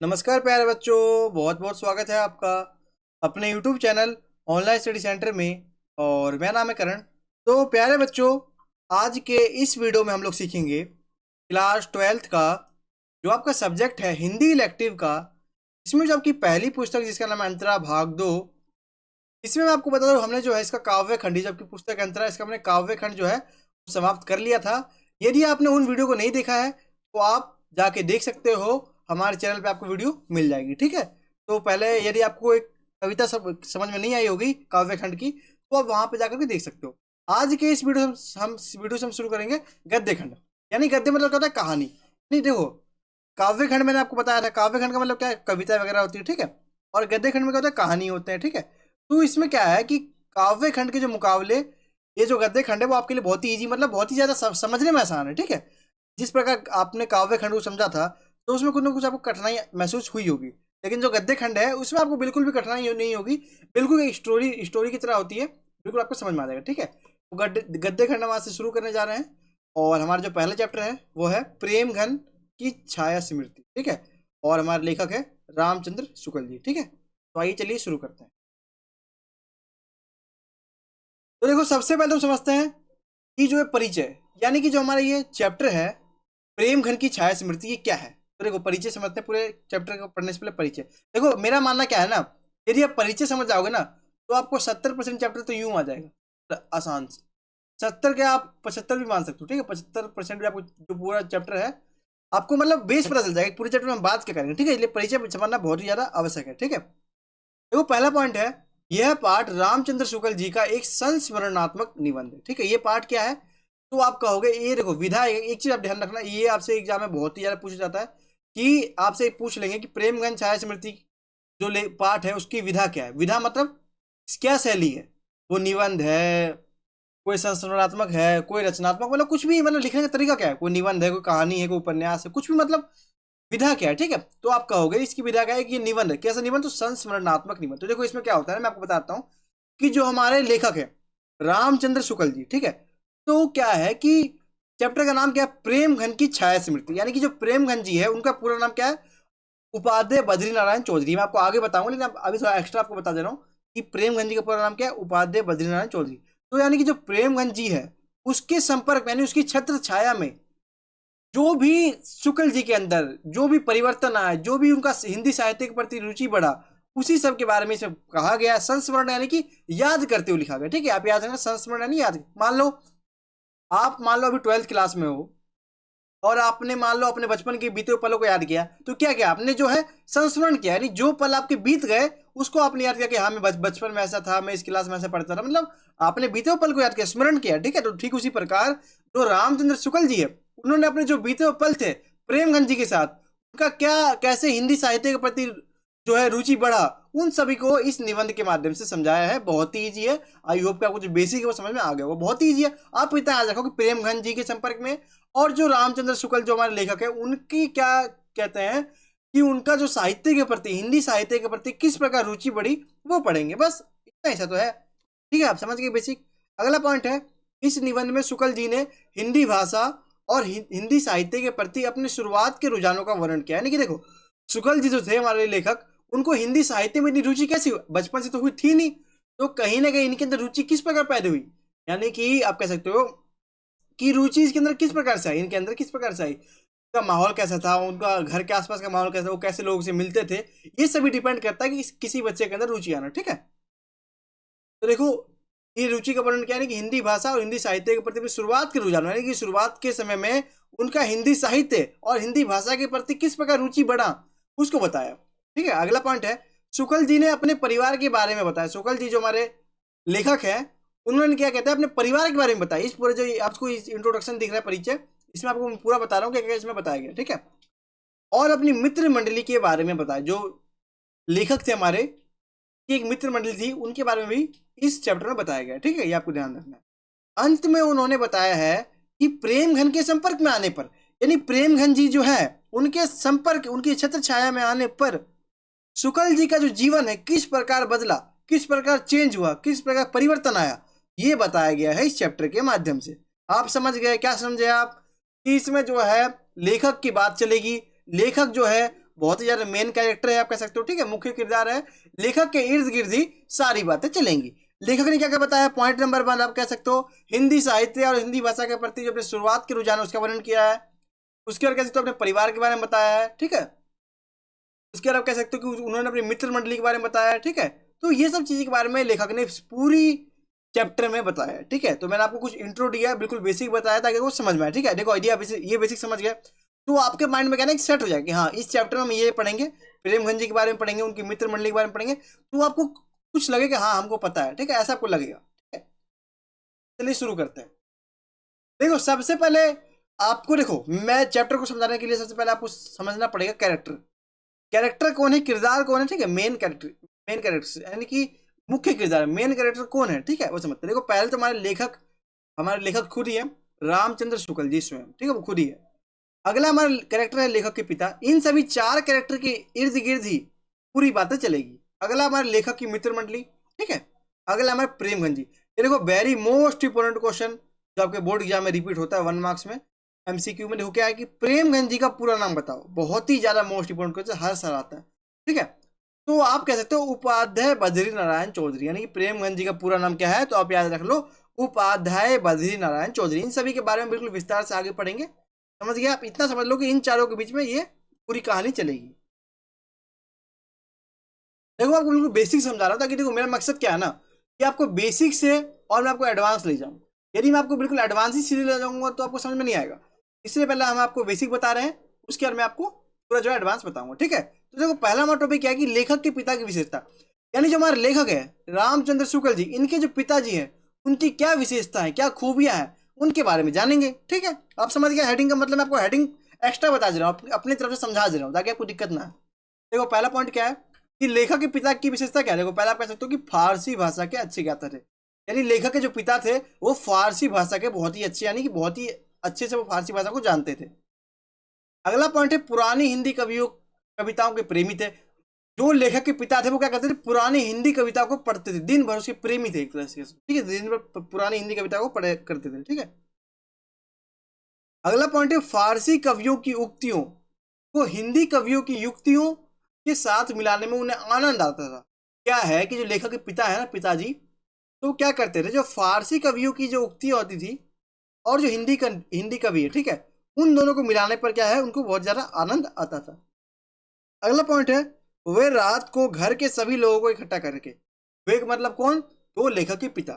नमस्कार प्यारे बच्चों, बहुत बहुत स्वागत है आपका अपने YouTube channel online study centre में। और मेरा नाम है करण। तो प्यारे बच्चों, आज के इस वीडियो में हम लोग सीखेंगे क्लास 12th का जो आपका सब्जेक्ट है हिंदी इलेक्टिव का। इसमें जो आपकी पहली पुस्तक जिसका नाम है अंतरा भाग 2, इसमें मैं आपको बता दूं हमने जो है इसका काव्य खंड, जब आपकी पुस्तक अंतरा इसका हमने काव्य खंड जो है समाप्त कर लिया था। यदि आपने उन वीडियो को नहीं देखा है तो आप जाके देख सकते हो, हमारे चैनल पे आपको वीडियो मिल जाएगी। ठीक है, तो पहले यदि आपको एक कविता समझ में नहीं आई होगी काव्य खंड की, तो आप वहां पे जाकर के देख सकते हो। आज के इस वीडियो से हम शुरू करेंगे गद्य खंड। यानी गद्य मतलब क्या होता है? कहानी। नहीं देखो, काव्य खंड मैंने आपको बताया था, काव्य खंड का मतलब क्या है? कविता वगैरह होती है। ठीक है, और गद्य खंड में क्या होता है? कहानी होते हैं। ठीक है, तो इसमें क्या है कि काव्य खंड के जो मुकाबले ये जो गद्य खंड है वो आपके लिए बहुत ही ईजी, मतलब बहुत ही ज्यादा समझने में आसान है। ठीक है, जिस प्रकार आपने काव्य खंड को समझा था तो उसमें कुछ ना कुछ आपको कठिनाई महसूस हुई होगी, लेकिन जो गद्य खंड है उसमें आपको बिल्कुल भी कठिनाई नहीं होगी। बिल्कुल एक स्टोरी की तरह होती है, बिल्कुल आपको समझ में आ जाएगा। ठीक है, तो गद्य खंड हम आज से शुरू करने जा रहे हैं। और हमारा जो पहला चैप्टर है वो है प्रेम घन की छाया स्मृति। ठीक है, और हमारे लेखक है रामचंद्र शुक्ल जी। ठीक है, तो आइए चलिए शुरू करते हैं। तो देखो, सबसे पहले हम समझते हैं कि जो है परिचय, यानी कि जो हमारा ये चैप्टर है प्रेम घन की छाया स्मृति, ये क्या है। तो देखो, परिचय समझते हैं। पूरे चैप्टर को पढ़ने से पहले परिचय देखो। मेरा मानना क्या है ना, यदि आप परिचय समझ जाओगे ना तो आपको 70% चैप्टर तो यूं आ जाएगा, तो आसान से 70 क्या, आप 75 भी मान सकते हो। ठीक है, 75% भी आपको जो पूरा चैप्टर है आपको मतलब बेस पता चल जाएगा पूरे चैप्टर में हम बात क्या करेंगे। ठीक है, इसलिए परिचय समझना बहुत ही ज्यादा आवश्यक है। ठीक है, देखो पहला पॉइंट है, यह पाठ रामचंद्र शुक्ल जी का एक संस्मरणात्मक निबंध है। ठीक है, ये पाठ क्या है? तो आप कहोगे, ये देखो विधा, एक चीज आप ध्यान रखना, ये आपसे एग्जाम में बहुत ही ज्यादा पूछा जाता है कि आपसे पूछ लेंगे कि प्रेमगंज छाया स्मृति जो पाठ है उसकी विधा क्या है। विधा मतलब क्या शैली है? वो निबंध है, कोई संस्मरणात्मक है, कोई रचनात्मक, मतलब कुछ भी, मतलब लिखने का तरीका क्या है? कोई निबंध है, कोई कहानी है, कोई उपन्यास है, कुछ भी, मतलब विधा क्या है। ठीक है, तो आप कहोगे इसकी विधा क्या है कि ये निबंध है। कैसा निबंध? तो संस्मरणात्मक निबंध। तो देखो इसमें क्या होता है, मैं आपको बताता हूँ कि जो हमारे लेखक है रामचंद्र शुक्ल जी, ठीक है, तो क्या है कि चैप्टर का नाम क्या है? प्रेम घन की छाया स्मृति। यानी कि जो प्रेम घन जी है उनका पूरा नाम क्या है? उपाध्याय बद्री नारायण चौधरी। मैं आपको आगे बताऊंगा, लेकिन अभी थोड़ा एक्स्ट्रा आपको बता दे रहा हूँ कि प्रेमगंज जी का पूरा नाम क्या है? उपाध्याय बद्री नारायण चौधरी। तो यानी कि जो प्रेमगंज जी है उसके संपर्क यानी उसकी छत्र छाया में जो भी शुक्ल जी के अंदर जो भी परिवर्तन आया, जो भी उनका हिंदी साहित्य के प्रति रुचि बढ़ा, उसी सब के बारे में इसमें कहा गया है। संस्मरण यानी कि याद करते हुए लिखा गया। ठीक है, आप याद रखना, संस्मरण यानी याद। मान लो अभी 12th क्लास में हो और आपने मान लो अपने बचपन के बीते हुए पलों को याद किया, तो क्या क्या आपने जो है संस्मरण किया, यानी जो पल आपके बीत गए उसको आपने याद किया कि हाँ मैं बचपन में ऐसा था, मैं इस क्लास में ऐसा पढ़ता था, मतलब आपने बीते हुए पल को याद किया, स्मरण किया। ठीक है, तो ठीक उसी प्रकार जो रामचंद्र शुक्ल जी है उन्होंने अपने जो बीते हुए पल थे प्रेमगंज जी के साथ, उनका क्या कैसे हिंदी साहित्य के प्रति जो है रुचि बढ़ा, उन सभी को इस निबंध के माध्यम से समझाया है। बहुत ही ईजी है, आई होप कि आपको जो बेसिक है वो समझ में आ गया। वो बहुत ही ईजी है, आप इतना याद रखो कि प्रेमगंज जी के संपर्क में और जो रामचंद्र शुक्ल जो हमारे लेखक है उनकी क्या कहते हैं कि उनका जो साहित्य के प्रति, हिंदी साहित्य के प्रति किस प्रकार रुचि बढ़ी, वो पढ़ेंगे। बस इतना ऐसा तो है। ठीक है, आप समझ गए बेसिक। अगला पॉइंट है, इस निबंध में शुक्ल जी ने हिंदी भाषा और हिंदी साहित्य के प्रति अपने शुरुआत के रुझानों का वर्णन किया। यानी कि देखो, शुक्ल जी जो थे हमारे लेखक, उनको हिंदी साहित्य में इतनी रुचि कैसी हुई? बचपन से तो हुई थी नहीं, तो कहीं ना कहीं इनके अंदर रुचि किस प्रकार पैदा हुई? यानी कि आप कह सकते हो कि रुचि इसके अंदर किस प्रकार से आई, इनके अंदर किस प्रकार से आई, उनका माहौल कैसा था, उनका घर के आसपास का माहौल कैसा, वो कैसे लोगों से मिलते थे, ये सभी डिपेंड करता है कि किसी बच्चे के अंदर रुचि आना। ठीक है, तो देखो ये रुचि का वर्णन क्या है कि हिंदी भाषा और हिंदी साहित्य के प्रति अपनी शुरुआत के रुझान, यानी कि शुरुआत के समय में उनका हिंदी साहित्य और हिंदी भाषा के प्रति किस प्रकार रुचि बढ़ा, उसको बताया। ठीक है, अगला पॉइंट है, शुक्ल जी ने अपने परिवार के बारे में बताया। शुक्ल जी जो हमारे लेखक है उन्होंने क्या कहते हैं अपने परिवार के बारे में बताया। इस पूरे जो आपको इंट्रोडक्शन दिख रहा है परिचय, इसमें आपको पूरा बता रहा हूँ क्या क्या इसमें बताया गया। ठीक है, और अपनी मित्र मंडली के बारे में बताया। जो लेखक थे हमारे की एक मित्र मंडली थी, उनके बारे में भी इस चैप्टर में बताया गया। ठीक है, ये आपको ध्यान रखना है। अंत में उन्होंने बताया है कि प्रेम घन के संपर्क में आने पर, यानी प्रेम घन जी जो है उनके संपर्क, उनकी छत्र छाया में आने पर शुक्ल जी का जो जीवन है किस प्रकार बदला, किस प्रकार चेंज हुआ, किस प्रकार परिवर्तन आया, ये बताया गया है इस चैप्टर के माध्यम से। आप समझ गए? क्या समझे आप कि इसमें जो है लेखक की बात चलेगी, लेखक जो है बहुत ही ज्यादा मेन कैरेक्टर है आप कह सकते हो, ठीक है, मुख्य किरदार है। लेखक के इर्द गिर्द ही सारी बातें चलेंगी। लेखक ने क्या क्या बताया, पॉइंट नंबर 1 आप कह सकते हो, हिंदी साहित्य और हिंदी भाषा के प्रति जो अपने शुरुआत के रुझान है उसका वर्णन किया है। उसके बाद कह सकते हो अपने परिवार के बारे में बताया है, ठीक है। उसके बाद आप कह सकते हो कि उन्होंने अपनी मित्र मंडली के बारे में बताया है, ठीक है। तो ये सब चीज़ों के बारे में लेखक ने पूरी चैप्टर में बताया है, ठीक है। तो मैंने आपको कुछ इंट्रो दिया है, बिल्कुल बेसिक बताया ताकि वो समझ में आए, ठीक है। देखो आइडिया ये बेसिक समझ गए तो आपके माइंड में क्या ना सेट हो जाए कि हाँ इस चैप्टर में हम ये पढ़ेंगे, प्रेमगंज जी के बारे में पढ़ेंगे, उनकी मित्र मंडली के बारे में पढ़ेंगे, तो आपको कुछ लगेगा हाँ हमको पता है, ठीक है, ऐसा आपको लगेगा, ठीक है। चलिए शुरू करते हैं। देखो सबसे पहले आपको, देखो मैं चैप्टर को समझाने के लिए सबसे पहले आपको समझना पड़ेगा कैरेक्टर। कैरेक्टर कौन है, किरदार कौन है, ठीक है, मेन कैरेक्टर यानी कि मुख्य किरदार, मेन कैरेक्टर कौन है, ठीक है, वो समझते हैं। देखो पहले तो हमारे लेखक खुद ही है, रामचंद्र शुक्ल जी स्वयं, ठीक है, वो खुद ही है। अगला हमारा कैरेक्टर है लेखक के पिता। इन सभी 4 कैरेक्टर के इर्द गिर्द ही पूरी बातें चलेगी। अगला हमारे लेखक की मित्र मंडली, ठीक है। अगला हमारे प्रेमगंज जी। ये देखो वेरी मोस्ट इंपोर्टेंट क्वेश्चन जो आपके बोर्ड एग्जाम में रिपीट होता है 1 मार्क्स में, एमसीक्यू में। देखो क्या है कि प्रेमगंज जी का पूरा नाम बताओ, बहुत ही ज्यादा मोस्ट इंपोर्टेंट क्वेश्चन, हर साल आता है, ठीक है। तो आप कह सकते हो उपाध्याय बद्री नारायण चौधरी, यानी कि प्रेमगंज जी का पूरा नाम क्या है, तो आप याद रख लो उपाध्याय बद्री नारायण चौधरी। इन सभी के बारे में बिल्कुल विस्तार से आगे पढ़ेंगे, समझ गए आप। इतना समझ लो कि इन चारों के बीच में ये पूरी कहानी चलेगी। देखो आपको बिल्कुल बेसिक समझा रहा हूँ ताकि देखो मेरा मकसद क्या है ना कि आपको बेसिक से और मैं आपको एडवांस ले जाऊँ। यदि मैं आपको बिल्कुल एडवांस ही सीधे ले जाऊंगा तो आपको समझ में नहीं आएगा, इसलिए पहले हम आपको बेसिक बता रहे हैं, उसके बाद मैं आपको पूरा जो है एडवांस बताऊंगा, ठीक है। तो देखो पहला हमारा टॉपिक क्या है कि लेखक के पिता की विशेषता, यानी जो हमारे लेखक है रामचंद्र शुक्ल जी, इनके जो पिताजी हैं उनकी क्या विशेषता है, क्या खूबियां हैं, उनके बारे में जानेंगे, ठीक है। आप समझ गए, हेडिंग का मतलब मैं आपको हेडिंग एक्स्ट्रा बता दे रहा हूँ, अपनी तरफ से समझा दे रहा हूँ ताकि आपको दिक्कत ना है। देखो पहला पॉइंट क्या है कि लेखक के पिता की विशेषता क्या है। देखो पहले आप कह सकते हो कि फारसी भाषा के अच्छे ज्ञाता थे, यानी लेखक के जो पिता थे वो फारसी भाषा के बहुत ही अच्छे, यानी कि बहुत ही अच्छे से वो फारसी भाषा को जानते थे। अगला पॉइंट है पुरानी हिंदी कविताओं के प्रेमी थे। जो लेखक के पिता थे वो क्या करते थे, पुरानी हिंदी कविताओं को पढ़ते थे, दिन भर उसके प्रेमी थे एक तरह से, ठीक है, दिन भर पुरानी हिंदी कविताओं को पढ़े करते थे, ठीक है। अगला पॉइंट है फारसी कवियों की उक्तियों को हिंदी कवियों की युक्तियों के साथ मिलाने में उन्हें आनंद आता था। क्या है कि जो लेखक के पिता है ना, पिताजी, तो क्या करते थे, जो फारसी कवियों की जो उक्तियां होती थी और जो हिंदी कवि है, ठीक है, उन दोनों को मिलाने पर क्या है उनको बहुत ज्यादा आनंद आता था। अगला पॉइंट है वे रात को घर के सभी लोगों को इकट्ठा करके, वे मतलब कौन, तो लेखक के पिता,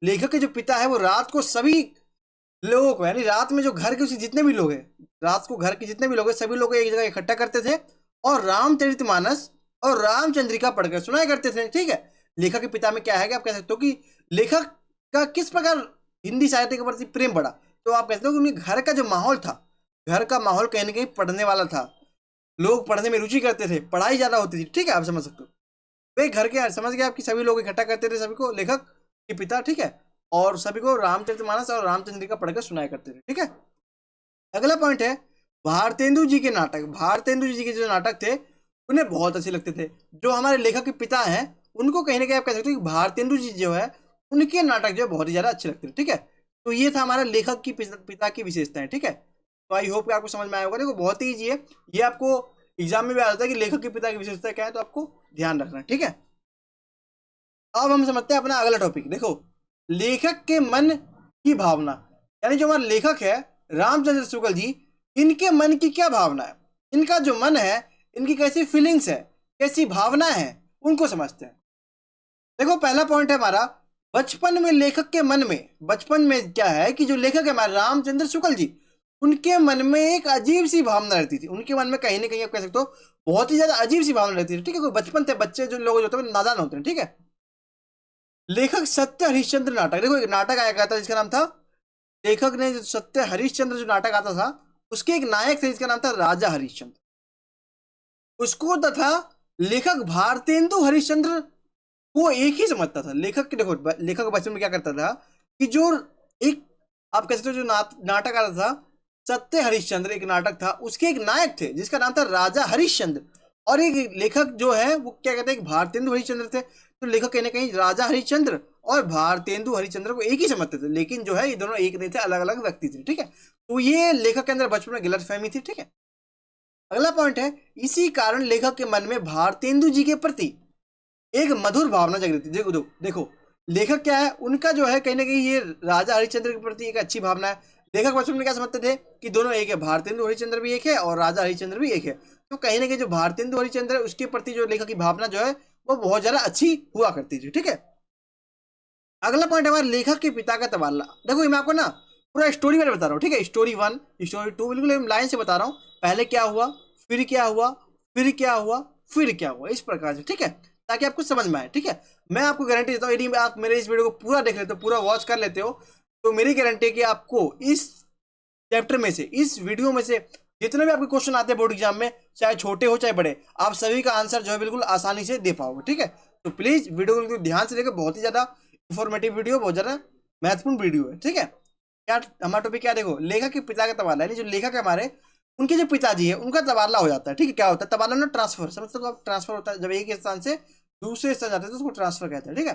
लेखक के जो पिता है वो रात को सभी लोगों को, यानी रात में जो घर के जितने भी लोग हैं, रात को घर के जितने भी लोग हैं सभी लोग को एक जगह इकट्ठा करते थे और रामचरितमानस और रामचंद्रिका पढ़कर सुनाया करते थे, ठीक है। लेखक के पिता में क्या है कि आप कह सकते हो कि लेखक का किस प्रकार हिंदी साहित्य के प्रति प्रेम बढ़ा, तो आप कहते हो कि उनके घर का जो माहौल था, घर का माहौल कहीं ना कहीं पढ़ने वाला था, लोग पढ़ने में रुचि करते थे, पढ़ाई ज्यादा होती थी, ठीक है, आप समझ सकते हो। वे घर के समझ गए आपकी सभी लोग इकट्ठा करते थे सभी को, लेखक के पिता, ठीक है, और सभी को रामचरितमानस और रामचंद्रिका पढ़कर सुनाया करते थे, ठीक है। अगला पॉइंट है भारतेंदु जी के नाटक, भारतेंदु जी के जो नाटक थे उन्हें बहुत अच्छे लगते थे। जो हमारे लेखक के पिता हैं उनको कहीं ना कहीं आप कह सकते हो कि भारतेंदु जी जो है उनके नाटक जो है बहुत ही ज्यादा अच्छे लगते थे, ठीक है। तो ये था हमारा लेखक की पिता की विशेषताएं, ठीक है। तो आई होप कि आपको समझ में आया होगा। देखो बहुत ही ईजी है ये, आपको एग्जाम में भी आ जाता है कि लेखक के पिता की विशेषता क्या है, तो आपको ध्यान रखना है, ठीक है। अब हम समझते हैं अपना अगला टॉपिक। देखो लेखक के मन की भावना, यानी जो हमारा लेखक है रामचंद्र शुक्ल जी, इनके मन की क्या भावना है, इनका जो मन है, इनकी कैसी फीलिंग्स है, कैसी भावना है, उनको समझते हैं। देखो पहला पॉइंट है हमारा बचपन में लेखक के मन में, बचपन में क्या है कि जो लेखक है हमारे रामचंद्र शुक्ल जी, उनके मन में एक अजीब सी भावना रहती थी, उनके मन में कहीं ना कहीं आप कह सकते हो बहुत ही ज्यादा अजीब सी भावना रहती थी, ठीक है। कोई बचपन थे, बच्चे जो लोग होते हैं नादान होते हैं, ठीक है। लेखक सत्य हरिश्चंद्र नाटक, देखो एक नाटक आया था जिसका नाम था, लेखक ने जो सत्य हरिश्चंद्र जो नाटक आता था उसके एक नायक थे जिसका नाम था राजा हरिश्चंद्र, उसको तथा लेखक भारतेंदु हरिश्चंद्र को एक ही समझता था। लेखक देखो लेखक बचपन में क्या करता था कि जो एक आप कह सकते हो जो नाटक आता था सत्य हरिश्चंद्र, एक नाटक था, उसके एक नायक थे जिसका नाम था राजा हरिश्चंद्र, और एक लेखक जो है वो क्या कहते हैं भारतेंदु हरिश्चंद्र थे। तो लेखक कहीं ना कहीं राजा हरिश्चंद्र और भारतेंदु हरिश्चंद्र को एक ही समझते थे, लेकिन जो है ये दोनों एक नहीं थे, अलग अलग व्यक्ति थे, ठीक है। तो ये लेखक के अंदर बचपन में गलतफहमी थी, ठीक है। अगला पॉइंट है, इसी कारण लेखक के मन में भारतेंदु जी के प्रति एक मधुर भावना जागृत थी। देखो देखो लेखक क्या है, उनका जो है कहीं ना कहीं ये राजा हरिश्चंद्र के प्रति एक अच्छी भावना है। लेखक बचपन में क्या समझते थे कि दोनों एक है, भारतेंदु हरिश्चंद्र भी एक है और राजा हरिश्चंद्र भी एक है। तो कहीं ना कहीं जो भारतेंदु हरिश्चंद्र है उसके प्रति जो लेखक की भावना जो है वो बहुत ज्यादा अच्छी हुआ करती थी। ठीक है, अगला पॉइंट हमारे लेखक के पिता का तबादला। देखो मैं आपको ना पूरा स्टोरी में बता रहा हूँ। ठीक है, स्टोरी 1 स्टोरी 2 बिल्कुल लाइन से बता रहा हूँ। पहले क्या हुआ, फिर क्या हुआ, फिर क्या हुआ, फिर क्या हुआ, इस प्रकार से। ठीक है, ताकि आपको समझ में आए। ठीक है, मैं आपको गारंटी देता हूँ यदि आप मेरे इस वीडियो को पूरा देख लेते हो, पूरा वॉच कर लेते हो, तो मेरी गारंटी है कि आपको इस चैप्टर में से, इस वीडियो में से जितने भी आपके क्वेश्चन आते हैं बोर्ड एग्जाम में, चाहे छोटे हो चाहे बड़े, आप सभी का आंसर जो है बिल्कुल आसानी से दे पाओगे। ठीक है, तो प्लीज वीडियो को बिल्कुल ध्यान से देखो, बहुत ही ज्यादा इंफॉर्मेटिव वीडियो, बहुत ज्यादा महत्वपूर्ण वीडियो है। ठीक है, क्या हमारा टॉपिक क्या, देखो लेखक के पिता का तबादला, यानी जो लेखक है हमारे, उनके जो पिताजी है उनका तबादला हो जाता है। ठीक है, क्या होता है तबादला ना, ट्रांसफर, समझते हो, ट्रांसफर होता है जब एक स्थान से दूसरे स्थान जाते हैं तो उसको ट्रांसफर कहते हैं। ठीक है,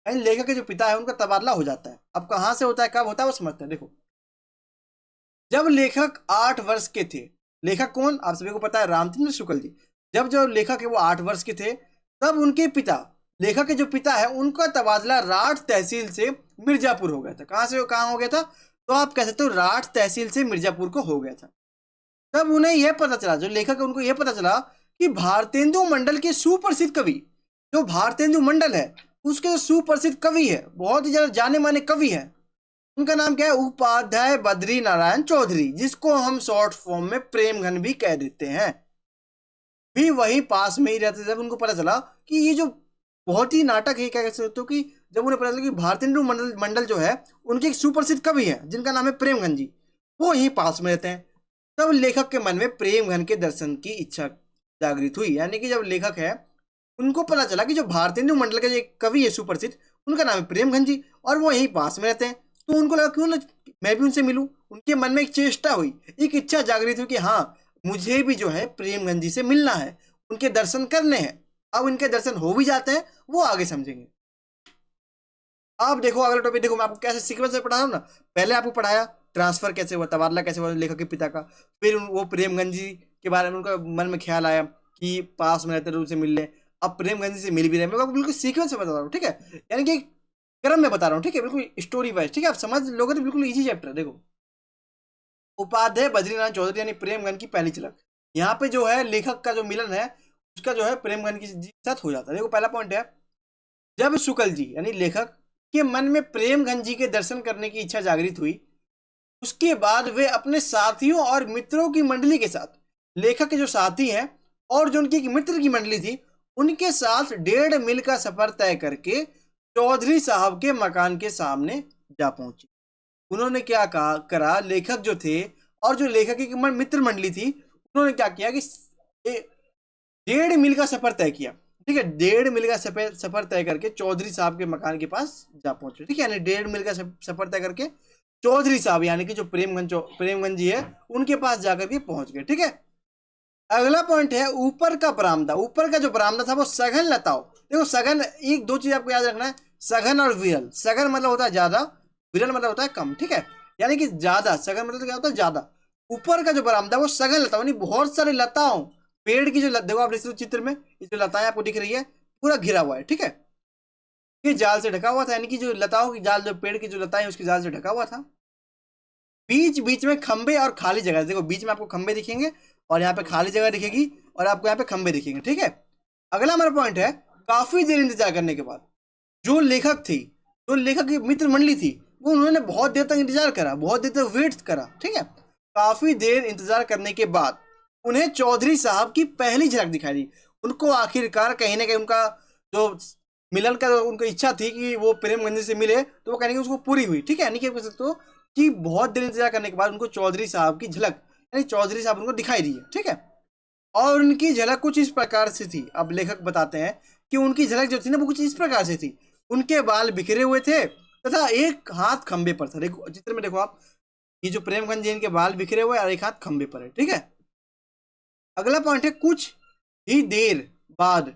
यानी लेखक के जो पिता है उनका तबादला हो जाता है। अब कहाँ से होता है, कब होता है, वो समझते हैं। देखो, जब लेखक 8 वर्ष के थे, लेखक कौन आप सभी को पता है, रामचंद्र शुक्ल जी। जब जो लेखक है वो 8 वर्ष के थे, तब उनके पिता, लेखक के जो पिता है उनका तबादला राठ तहसील से मिर्जापुर हो गया था। कहां से कहां हो गया था, तो आप कह सकते हो राठ तहसील से मिर्जापुर को हो गया था। तब उन्हें यह पता चला, जो लेखक है उनको यह पता चला कि भारतेंदु मंडल के सुप्रसिद्ध कवि, जो भारतेंदु मंडल है उसके जो सुप्रसिद्ध कवि है, बहुत ही ज्यादा जाने माने कवि है, उनका नाम क्या है, उपाध्याय बद्री नारायण चौधरी, जिसको हम शॉर्ट फॉर्म में प्रेमघन भी कह देते हैं, भी वही पास में ही रहते। जब उनको पता चला कि ये जो बहुत ही नाटक है, क्या कह सकते हो, कि जब उन्हें पता चला कि भारतेंदु मंडल मंडल जो है उनके एक सुप्रसिद्ध कवि है जिनका नाम है प्रेमघन जी, वो यहीं पास में रहते हैं, तब लेखक के मन में प्रेमघन के दर्शन की इच्छा जागृत हुई। यानी कि जब लेखक है उनको पता चला कि जो भारतेंदु मंडल के जो एक कवि है सुप्रसिद्ध, उनका नाम है प्रेमघन जी और वो यहीं पास में रहते हैं, तो उनको लगा क्यों ना मैं भी उनसे मिलूं। उनके मन में एक चेष्टा हुई, एक इच्छा जागृत हुई कि हाँ मुझे भी जो है प्रेमघन जी से मिलना है, उनके दर्शन करने हैं। अब इनके दर्शन हो भी जाते हैं, वो आगे समझेंगे। अब देखो अगला टॉपिक, देखो मैं आपको कैसे सीक्वेंस से पढ़ा रहा हूँ ना, पहले आपको पढ़ाया ट्रांसफर कैसे हुआ, तबादला कैसे हुआ लेखक के पिता का, फिर वो प्रेमगंज जी के बारे में उनका मन में ख्याल आया कि पास में रहते तो उनसे मिल ले, अब प्रेमगंज जी से मिल भी रहे। मैं आपको बिल्कुल सीक्वेंस से बता रहा हूँ। ठीक है, यानी कि क्रम में बता रहा हूँ। ठीक है, बिल्कुल स्टोरी वाइज। ठीक है, आप समझ लोगे तो बिल्कुल इजी चैप्टर है। देखो, उपाध्याय बद्रीनाथ चौधरी यानी प्रेमगन की पहली झलक, यहाँ पे जो है लेखक का जो मिलन है उसका जो है प्रेमगन की जी के साथ हो जाता है। देखो पहला पॉइंट है, जब शुक्ल जी यानी लेखक के मन में प्रेमघन जी के दर्शन करने की इच्छा जागृत हुई, उसके बाद वे अपने साथियों और मित्रों की मंडली के साथ, लेखक के जो साथी हैं और जो उनकी एक मित्र की मंडली थी, उनके साथ 1.5 मील का सफर तय करके चौधरी साहब के मकान के सामने जा पहुंची। उन्होंने क्या कहा करा, लेखक जो थे और जो लेखक की मित्र मंडली थी, उन्होंने क्या किया कि 1.5 मील का सफर तय किया। ठीक है, 1.5 मील का सफर तय करके चौधरी साहब के मकान के पास जा पहुंचे। ठीक है, यानी 1.5 मील का सफर तय करके चौधरी साहब यानी कि जो प्रेमगंज जी है उनके पास जाकर के पहुंच गए। ठीक है, अगला पॉइंट है ऊपर का बरामदा। ऊपर का जो बरामदा था वो सघन लताओ। देखो सघन, एक दो चीज आपको याद रखना है, सघन और विरल। सघन मतलब होता है ज्यादा, विरल मतलब होता है कम। ठीक है, यानी कि ज्यादा, सघन मतलब क्या होता है ज्यादा। ऊपर का जो बरामदा वो सघन लताओ यानी बहुत सारे लताओं, पेड़ की जो देखो आप देख चित्र में ये जो लताएं आपको दिख रही है पूरा घिरा हुआ है। ठीक है, ये जाल से ढका हुआ था, यानी कि जो लताओं की जाल, जो पेड़ की जो लताएं उसकी जाल से ढका हुआ था। बीच बीच में खंबे और खाली जगह, देखो बीच में आपको खंबे दिखेंगे और यहाँ पे खाली जगह दिखेगी और आपको यहाँ पे खंबे दिखेंगे। ठीक है, अगला हमारा पॉइंट है, काफी देर इंतजार करने के बाद जो लेखक थी, जो लेखक की मित्र मंडली थी, वो उन्होंने बहुत देर तक इंतजार करा, बहुत देर तक वेट करा। ठीक है, काफी देर इंतजार करने के बाद उन्हें चौधरी साहब की पहली झलक दिखाई दी। उनको आखिरकार कहीं ना कहीं उनका जो मिलन का उनकी इच्छा थी कि वो प्रेमगंज से मिले, तो वो कहने की उसको पूरी हुई। ठीक है, यानी कि कह सकते हो कि बहुत देर इंतजार करने के बाद उनको चौधरी साहब की झलक, यानी चौधरी साहब उनको दिखाई दी है। ठीक है, और उनकी झलक कुछ इस प्रकार से थी। अब लेखक बताते हैं कि उनकी झलक जो थी ना वो कुछ इस प्रकार से थी, उनके बाल बिखरे हुए थे तथा एक हाथ खंबे पर था। देखो चित्र में देखो आप, ये जो प्रेमगंज जी इनके बाल बिखरे हुए और एक हाथ खंबे पर है। ठीक है, अगला पॉइंट है, कुछ ही देर बाद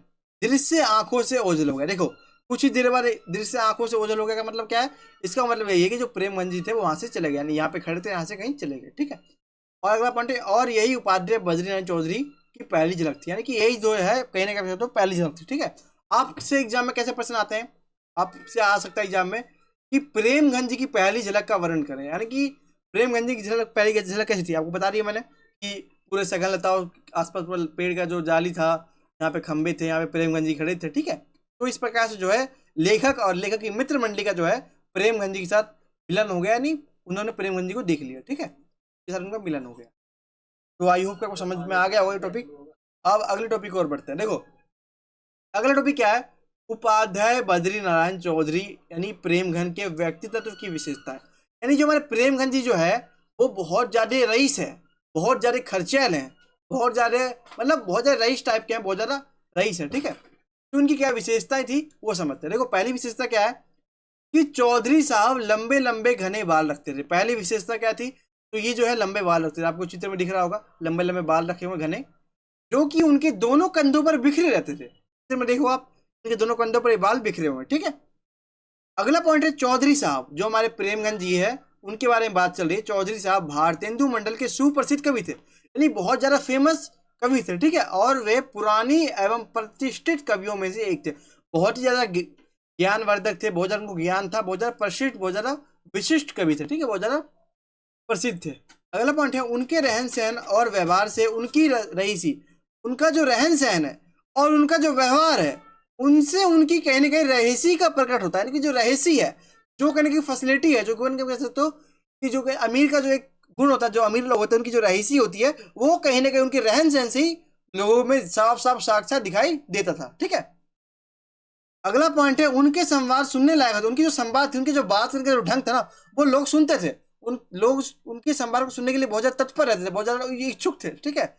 दृश्य आंखों से ओझल हो गया। देखो कुछ ही देर बाद दृश्य आंखों से ओझल हो गया का मतलब क्या है, इसका मतलब यही है कि जो प्रेमगंज जी थे वो वहां से चले गए, यानी यहाँ पे खड़े थे यहाँ से कहीं चले गए। ठीक है, और अगला पॉइंट है, और यही उपाध्याय बद्रीनारायण चौधरी की पहली झलक थी, यानी कि यही जो है कहीं ना कहीं तो पहली झलक थी। ठीक है, आपसे एग्जाम में कैसे प्रश्न आते हैं, आपसे आ सकता है एग्जाम में कि प्रेमगंज की पहली झलक का वर्णन करें, यानी कि प्रेमगंज की झलक, पहली झलक कैसी थी, आपको बता दिया मैंने कि पूरे सघन लताओं आसपास पेड़ का जो जाली था, यहाँ पे खंबे थे, यहाँ पे प्रेमगंज जी खड़े थे। ठीक है, तो इस प्रकार से जो है लेखक और लेखक की मित्र मंडली का जो है प्रेमगंज जी के साथ मिलन हो गया, यानी उन्होंने प्रेमगंज जी को देख लिया। ठीक है, के साथ उनका मिलन हो गया। तो आई होप आपको समझ में आ गया होगा ये टॉपिक। अब अगले टॉपिक और बढ़ते हैं। देखो अगला टॉपिक क्या है, उपाध्याय बद्रीनारायण चौधरी यानी प्रेमघन के व्यक्तित्व की विशेषता है। यानी जो हमारे प्रेमघन जी जो है वो बहुत ज्यादा रईस है, बहुत ज्यादा खर्चैल हैं, बहुत ज्यादा मतलब बहुत ज्यादा रईस टाइप के हैं, बहुत ज्यादा रईस है। ठीक है, तो उनकी क्या विशेषताएं थी वो समझते हैं। देखो पहली विशेषता क्या है कि चौधरी साहब लंबे लंबे घने बाल रखते थे। पहली विशेषता क्या थी, तो ये जो है लंबे बाल रखते थे, आपको चित्र में दिख रहा होगा लंबे लंबे बाल रखे हुए घने, जो कि उनके दोनों कंधों पर बिखरे रहते थे। चित्र में देखो आप, उनके दोनों कंधों पर ये बाल बिखरे हुए हैं। ठीक है, अगला पॉइंट है चौधरी साहब, जो हमारे प्रेमगंज जी है उनके बारे में बात चल रही है। चौधरी साहब भारतेंदु मंडल के सुप्रसिद्ध कवि थे, यानी बहुत ज्यादा फेमस कवि थे। ठीक है, और वे पुरानी एवं प्रतिष्ठित कवियों में से एक थे, बहुत ही ज्यादा ज्ञानवर्धक थे, बहुत ज्यादा उनको ज्ञान था, बहुत ज्यादा प्रसिद्ध, बहुत ज्यादा विशिष्ट कवि थे। ठीक है, बहुत ज्यादा प्रसिद्ध थे। अगला पॉइंट है उनके रहन सहन और व्यवहार से उनकी रईसी, उनका जो रहन सहन है और उनका जो व्यवहार है उनसे उनकी कहीं ना कहीं रहीसी का प्रकट होता है। यानी कि जो रहीसी है, जो कहीं ना कहीं फैसिलिटी है, जो कह सकते हो कि जो अमीर का जो एक गुण होता है, जो अमीर लोग होते हैं उनकी जो रहीसी होती है वो कहीं ना कहीं उनके रहन सहन से ही लोगों में साफ साफ साक्षात दिखाई देता था। ठीक है, अगला पॉइंट है उनके संवाद सुनने लायक था। उनकी जो संवाद थी, उनकी जो बात करने का जो ढंग था ना, वो लोग सुनते थे, उन लोग उनके संवाद को सुनने के लिए बहुत ज्यादा तत्पर रहते थे, बहुत ज्यादा इच्छुक थे। ठीक है,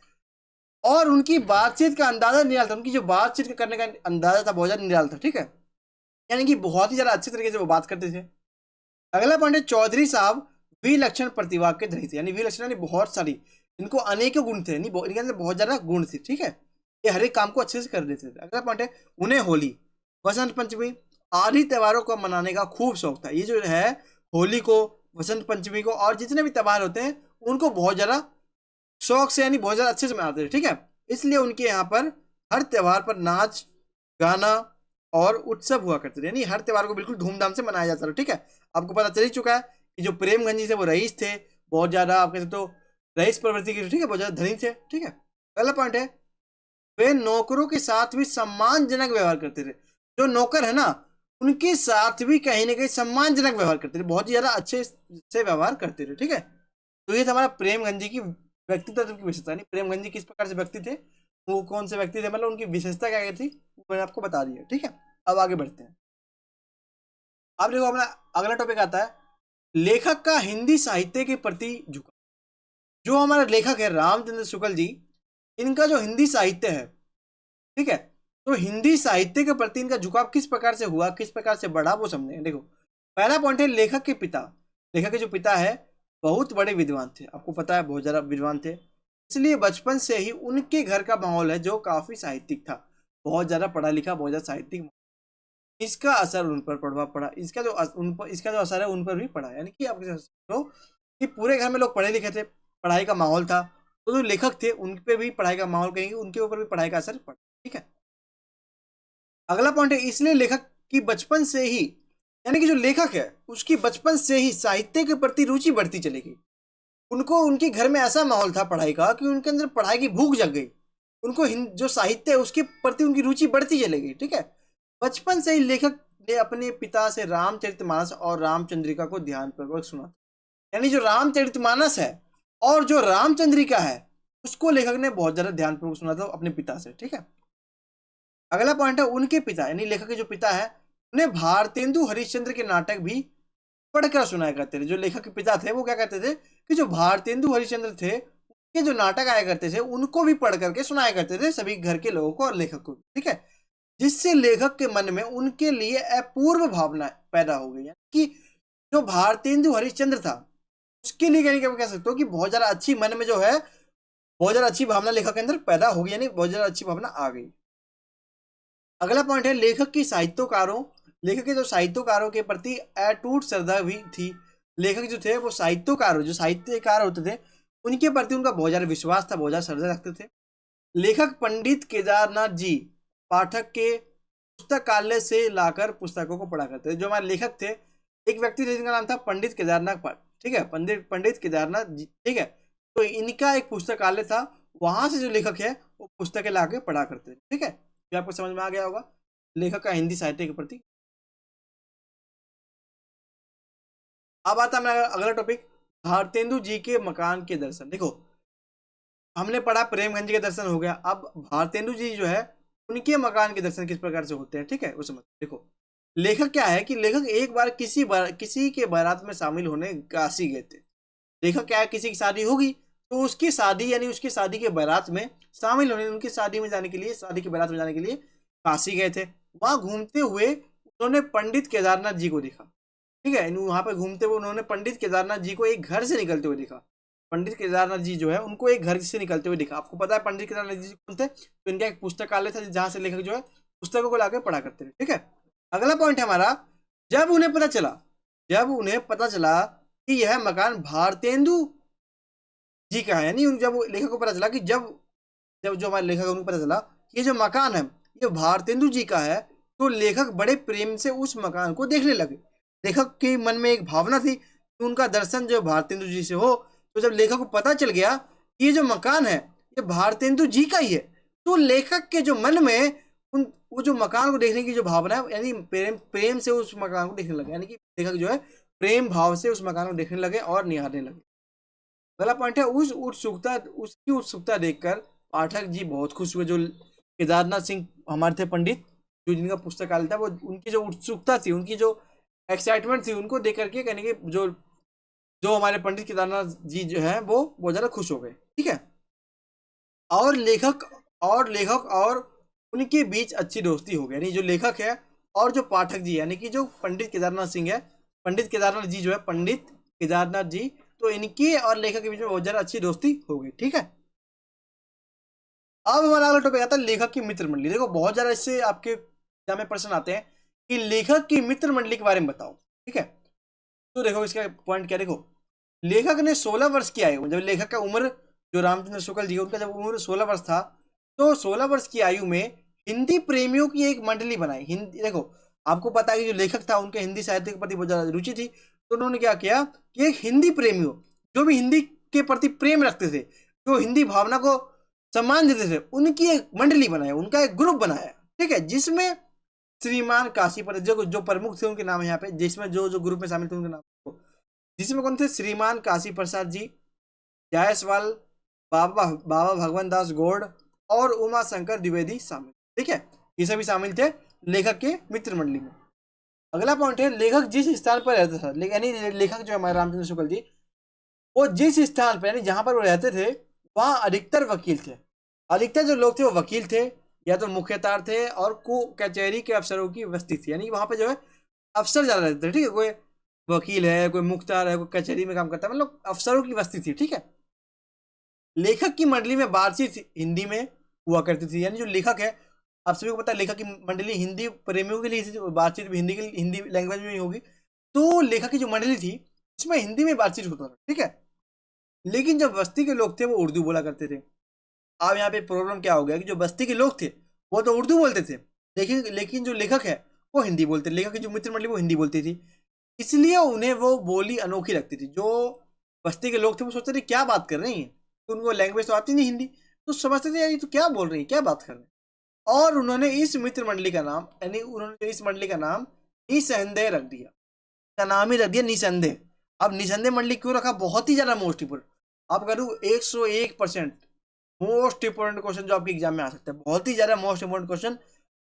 और उनकी बातचीत का अंदाजा निराला था, उनकी जो बातचीत करने का अंदाजा था बहुत ज्यादा निराला था। ठीक है, यानी कि बहुत ही ज्यादा अच्छे तरीके से वो बात करते थे। अगला पॉइंट है चौधरी साहब विलक्षण प्रतिभा के धनी थे, यानी विलक्षण यानी बहुत सारी, इनको अनेकों गुण थे, इनके अंदर बहुत ज्यादा गुण थे। ठीक है, ये हर एक काम को अच्छे से कर देते थे। अगला पॉइंट है उन्हें होली, वसंत पंचमी आदि त्योहारों को मनाने का खूब शौक था। ये जो है होली को, वसंत पंचमी को और जितने भी त्योहार होते हैं उनको बहुत ज्यादा शौक से यानी बहुत ज्यादा अच्छे से मनाते थे। ठीक है, इसलिए उनके यहाँ पर हर त्योहार पर नाच गाना और उत्सव हुआ करते थे, यानी हर त्योहार को बिल्कुल धूमधाम से मनाया जाता था। ठीक है, आपको पता चल ही चुका है कि जो प्रेमगंज जी थे वो रईस थे, बहुत ज्यादा आप कहते तो रईस प्रवृत्ति के, ठीक है, बहुत ज्यादा धनी थे। ठीक है, पहला पॉइंट है वे नौकरों के साथ भी सम्मानजनक व्यवहार करते थे। जो नौकर है ना उनके साथ भी कहीं ना कहीं सम्मानजनक व्यवहार करते थे, बहुत ही ज्यादा अच्छे से व्यवहार करते थे। ठीक है, तो ये था हमारा प्रेमगंज जी की व्यक्तित्व की विशेषता, नहीं प्रेमगंज जी किस प्रकार से व्यक्ति थे, वो कौन से व्यक्ति थे, मतलब उनकी विशेषता क्या थी वो मैंने आपको बता दिया। ठीक है, अब आगे बढ़ते हैं। अब देखो अपना अगला टॉपिक आता है लेखक का हिंदी साहित्य के प्रति झुकाव। जो हमारे लेखक है रामचंद्र शुक्ल जी, इनका जो हिंदी साहित्य है, ठीक है, तो हिंदी साहित्य के प्रति इनका झुकाव किस प्रकार से हुआ, किस प्रकार से बढ़ा, वो समझेंगे। देखो पहला पॉइंट है लेखक के पिता। लेखक के जो पिता है बहुत बड़े विद्वान थे, आपको पता है बहुत ज्यादा विद्वान थे, इसलिए बचपन से ही उनके घर का माहौल है जो काफी साहित्यिक था, बहुत ज्यादा पढ़ा लिखा, बहुत ज्यादा साहित्यिक। इसका असर उन पर प्रभाव पड़ा, इसका जो उन पर इसका जो असर है उन पर भी पड़ा, यानी कि आप तो कि पूरे घर में लोग पढ़े लिखे थे, पढ़ाई का माहौल था, तो जो लेखक थे उन पे भी पढ़ाई का माहौल, कहेंगे उनके ऊपर भी पढ़ाई का असर पड़ा। ठीक है, अगला पॉइंट है इसलिए लेखक की बचपन से ही, यानी कि जो लेखक है उसकी बचपन से ही साहित्य के प्रति रुचि बढ़ती चली गई। उनको उनके घर में ऐसा माहौल था पढ़ाई का कि उनके अंदर पढ़ाई की भूख जग गई, उनको जो साहित्य है उसके प्रति उनकी रुचि बढ़ती चली गई। ठीक है, बचपन से ही लेखक ने अपने पिता से रामचरितमानस और रामचंद्रिका को ध्यानपूर्वक सुना, यानी जो रामचरितमानस है और जो रामचंद्रिका है उसको लेखक ने बहुत ज्यादा ध्यानपूर्वक सुना था अपने पिता से। ठीक है, अगला पॉइंट है उनके पिता, यानी लेखक के जो पिता है उन्हें भारतेंदु हरिश्चंद्र के नाटक भी पढ़कर सुनाया करते थे। जो लेखक के पिता थे वो क्या करते थे कि जो भारतेंदु हरिश्चंद्र थे उनके जो नाटक आया करते थे उनको भी पढ़ करके सुनाया करते थे सभी घर के लोगों को और लेखक को। ठीक है, जिससे लेखक के मन में उनके लिए अपूर्व भावना पैदा हो गई, कि जो भारतेंदु हरिश्चंद्र था उसके लिए क्या कह सकते हो कि बहुत ज्यादा अच्छी मन में जो है बहुत ज्यादा अच्छी भावना लेखक के अंदर पैदा हो गई, यानी बहुत ज्यादा अच्छी भावना आ गई। अगला पॉइंट है लेखक की साहित्यकारों, लेखक के जो साहित्यकारों के प्रति अटूट श्रद्धा भी थी। लेखक जो थे वो साहित्यकार, जो साहित्यकार होते थे उनके प्रति उनका बहुत ज़्यादा विश्वास था, बहुत ज़्यादा श्रद्धा रखते थे। लेखक पंडित केदारनाथ जी पाठक के पुस्तकालय से लाकर पुस्तकों को पढ़ा करते थे। जो हमारे लेखक थे, एक व्यक्ति थे जिनका नाम था पंडित केदारनाथ ठीक है, पंडित केदारनाथ जी, ठीक है। तो इनका एक पुस्तकालय था, वहां से जो लेखक है वो पुस्तकें ला के पढ़ा करते थे, ठीक है। ये आपको समझ में आ गया होगा लेखक का हिंदी साहित्य के प्रति। अब आता है मेरा अगला टॉपिक, भारतेंदु जी के मकान के दर्शन। देखो हमने पढ़ा प्रेमगंज जी के दर्शन हो गया, अब भारतेंदु जी जो है उनके मकान के दर्शन किस प्रकार से होते हैं, ठीक है, वो समझ। देखो लेखक क्या है कि लेखक एक बार किसी के बारात में शामिल होने काशी गए थे। लेखक क्या है, किसी की शादी होगी तो उसकी शादी यानी उसकी शादी के बारात में शामिल होने, उनकी शादी में जाने के लिए, शादी के बारात में जाने के लिए काशी गए थे। वहां घूमते हुए उन्होंने पंडित केदारनाथ जी को देखा, ठीक है। वहां पर घूमते हुए उन्होंने पंडित केदारनाथ जी को एक घर से निकलते हुए देखा। पंडित केदारनाथ जी जो है उनको एक घर से निकलते हुए देखा। आपको पता है पंडित केदारनाथ जी कौन थे? तो इनका एक पुस्तकालय था जहां से लेखक जो है पुस्तकों को लाकर पढ़ा करते थे, ठीक है। अगला पॉइंट है हमारा, जब उन्हें पता चला कि यह मकान भारतेंदु जी का है, यानी जब लेखक को पता चला कि जब जब जो हमारे लेखक उनको पता चला कि ये जो मकान है ये भारतेंदु जी का है, तो लेखक बड़े प्रेम से उस मकान को देखने लगे। लेखक के मन में एक भावना थी कि उनका दर्शन जो भारतेंदु जी से हो। तो जब लेखक को पता चल गया कि ये जो मकान है ये भारतेंदु जी का ही है, तो लेखक के जो मन में वो जो मकान को देखने की जो भावना है, यानी प्रेम से उस मकान को देखने लगे, यानी कि लेखक जो है प्रेम भाव से उस मकान को देखने लगे और निहारने लगे। अगला पॉइंट है, उसकी उत्सुकता देखकर पाठक जी बहुत खुश हुए। जो केदारनाथ सिंह हमारे थे पंडित, जो जिनका पुस्तकालय था, वो उनकी जो उत्सुकता थी, उनकी जो एक्साइटमेंट थी, उनको देख करके कहने के जो जो हमारे पंडित केदारनाथ जी जो है वो बहुत ज्यादा खुश हो गए, ठीक है। और लेखक और उनके बीच अच्छी दोस्ती हो गई, यानी जो लेखक है और जो पाठक जी यानी कि जो पंडित केदारनाथ सिंह है, पंडित केदारनाथ जी जो है पंडित केदारनाथ जी, तो इनकी और लेखक के बीच में बहुत ज्यादा अच्छी दोस्ती हो गई, ठीक है। अब हमारा अगला टॉपिक आता है लेखक की मित्र मंडली। देखो बहुत ज्यादा इससे आपके एग्जाम में प्रश्न आते हैं कि लेखक की मित्र मंडली के बारे में बताओ, ठीक है। तो देखो इसका पॉइंट क्या, देखो लेखक ने 16 वर्ष की आयु, जब लेखक का उम्र, जो रामचंद्र शुक्ल जी उनका जब उम्र 16 वर्ष था, तो 16 वर्ष की आयु में हिंदी प्रेमियों की एक मंडली बनाई। हिंदी, देखो आपको पता है कि जो लेखक था उनके हिंदी साहित्य के प्रति बहुत ज्यादा रुचि थी, तो उन्होंने क्या किया कि एक हिंदी प्रेमियों, जो भी हिंदी के प्रति प्रेम रखते थे, जो हिंदी भावना को सम्मान देते थे, उनकी एक मंडली बनाया, उनका एक ग्रुप बनाया, ठीक है। जिसमें श्रीमान काशी पर जो प्रमुख थे उनके नाम है यहाँ पे, जिसमें जो जो ग्रुप में शामिल थे उनके नाम, जिसमें कौन थे, श्रीमान काशी प्रसाद जी, जायसवाल, बाबा भगवान दास गौड़ और उमा शंकर द्विवेदी शामिल, ठीक है। ये सभी शामिल थे लेखक के मित्र मंडली में। अगला पॉइंट है, लेखक जिस स्थान पर रहता था, यानी लेखक जो हमारे रामचंद्र शुक्ल जी, वो जिस स्थान पर यानी जहां पर वो रहते थे वहां अधिकतर वकील थे। अधिकतर जो लोग थे वो वकील थे, या तो मुख्यतार थे, और को कचहरी के अफसरों की बस्ती थी, यानी वहां पर जो है अफसर ज्यादा रहते थे, ठीक है। कोई वकील है, कोई मुख्तार है, कोई कचहरी में काम करता है, मतलब अफसरों की बस्ती थी, ठीक है। लेखक की मंडली में बातचीत हिंदी में हुआ करती थी, यानी जो लेखक है, आप सभी को पता है लेखक की मंडली हिंदी प्रेमियों के लिए थी, बातचीत भी हिंदी लैंग्वेज में ही होगी। तो लेखक की जो मंडली थी उसमें हिंदी में बातचीत होता था, ठीक है। लेकिन जो बस्ती के लोग थे वो उर्दू बोला करते थे। अब यहाँ पे प्रॉब्लम क्या हो गया कि जो बस्ती के लोग थे वो तो उर्दू बोलते थे, लेकिन जो लेखक है वो हिंदी बोलते, लेखक की जो मित्र मंडली वो हिंदी बोलती थी, इसलिए उन्हें वो बोली अनोखी लगती थी। जो बस्ती के लोग थे वो सोचते थे क्या बात कर रही हैं, तो उनको लैंग्वेज तो आती नहीं हिंदी, तो समझते थे यार ये तो क्या बोल रही है, क्या बात कर रहे हैं। और उन्होंने इस मित्र मंडली का नाम, यानी उन्होंने इस मंडली का नाम निसंदेह रख दिया, का नाम ही रख दिया निसंदेह। अब निसंदेह मंडली क्यों रखा, बहुत ही ज्यादा मोस्ट इंपोर्टेंट, आप करूँ 101% मोस्ट इंपोर्टेंट क्वेश्चन जो आपके एग्जाम में आ सकता है, बहुत ही ज्यादा मोस्ट इंपोर्टेंट क्वेश्चन,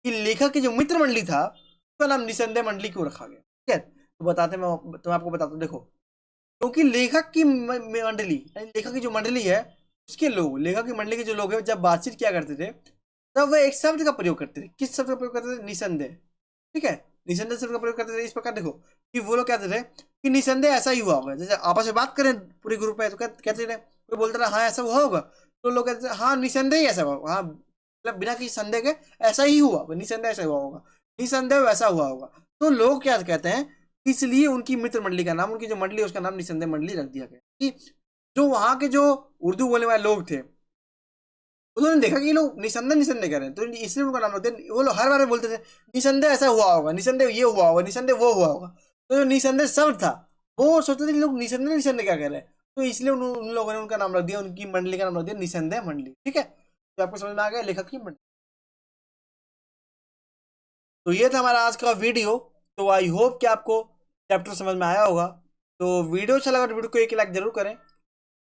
कि लेखक की जो मित्र मंडली था उसका नाम निसंदेह मंडली क्यों रखा गया, ठीक है। तो बताते मैं आपको बताता हूँ। देखो क्योंकि लेखक की मंडली, लेखक की जो मंडली है उसके लोग, लेखक की मंडली के जो लोग हैं जब बातचीत किया करते थे तब वह एक शब्द का प्रयोग करते थे। किस शब्द का प्रयोग करते थे, निसंदेह, ठीक है। निसंदेह शब्द का प्रयोग करते थे इस प्रकार, देखो कि वो लोग कहते थे कि निसंदेह ऐसा ही हुआ होगा, जैसे आपस में बात करें पूरे ग्रुप में तो कहते थे, कोई बोलता था हाँ ऐसा हुआ होगा, तो लोग कहते थे हाँ निसंदेह ही ऐसा हुआ, हाँ मतलब बिना किसी संदेह के ऐसा ही हुआ, निसंदेह ऐसा हुआ होगा, निसंदेह वैसा हुआ होगा। तो लोग क्या कहते हैं, इसलिए उनकी मित्र मंडली का नाम, उनकी जो मंडली है उसका नाम निसंदेह मंडली रख दिया गया कि जो वहाँ के जो उर्दू बोलने वाले लोग थे, उन्होंने देखा कि ये लोग निसंदेह निसंदेह कर रहे हैं, तो इसलिए उनका नाम रख दिया। वो लोग हर बार बोलते थे निसंदेह ऐसा हुआ होगा, निसंदेह ये हुआ होगा, निसंदेह वो हुआ होगा। तो जो निसंदेह शब्द था, वो सोचते थे कि लोग निसंदेह निसंदेह क्या कर रहे हैं, तो इसलिए उन लोगों ने उनका नाम रख दिया, उनकी मंडली का नाम रख दिया निसंदेह मंडली। ठीक है, तो आपको समझ में आ गया लेखक की मंडली। तो ये था हमारा आज का वीडियो। तो आई होप कि आपको चैप्टर समझ में आया होगा। तो वीडियो अच्छा लगा तो वीडियो को एक लाइक जरूर करें,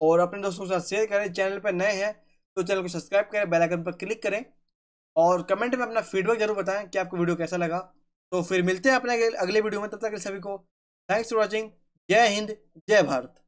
और अपने दोस्तों के साथ शेयर करें। चैनल पर नए हैं तो चैनल को सब्सक्राइब करें, बेल आइकन पर क्लिक करें, और कमेंट में अपना फीडबैक जरूर बताएं कि आपको वीडियो कैसा लगा। तो फिर मिलते हैं अपने अगले वीडियो में, तब तक के लिए सभी को थैंक्स फॉर वॉचिंग। जय हिंद, जय भारत।